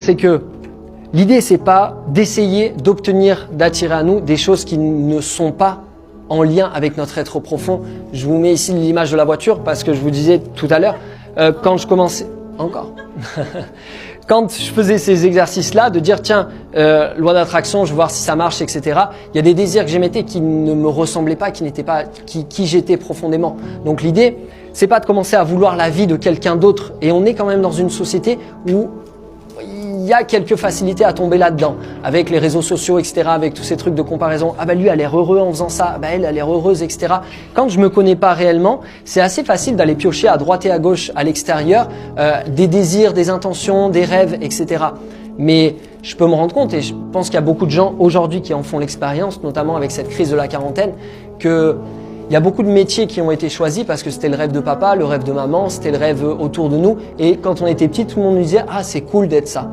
c'est que l'idée, c'est pas d'essayer d'obtenir, d'attirer à nous des choses qui ne sont pas en lien avec notre être profond. Je vous mets ici l'image de la voiture parce que je vous disais tout à l'heure, quand je commençais, encore, quand je faisais ces exercices-là, de dire tiens, loi d'attraction, je vais voir si ça marche, etc. Il y a des désirs que j'émettais qui ne me ressemblaient pas, qui n'étaient pas qui j'étais profondément. Donc l'idée, c'est pas de commencer à vouloir la vie de quelqu'un d'autre. Et on est quand même dans une société où il y a quelques facilités à tomber là-dedans, avec les réseaux sociaux, etc., avec tous ces trucs de comparaison. Ah bah lui a l'air heureux en faisant ça, bah elle a l'air heureuse, etc. Quand je me connais pas réellement, c'est assez facile d'aller piocher à droite et à gauche, à l'extérieur, des désirs, des intentions, des rêves, etc. Mais je peux me rendre compte, et je pense qu'il y a beaucoup de gens aujourd'hui qui en font l'expérience, notamment avec cette crise de la quarantaine, que il y a beaucoup de métiers qui ont été choisis parce que c'était le rêve de papa, le rêve de maman, c'était le rêve autour de nous. Et quand on était petit, tout le monde nous disait « Ah, c'est cool d'être ça ».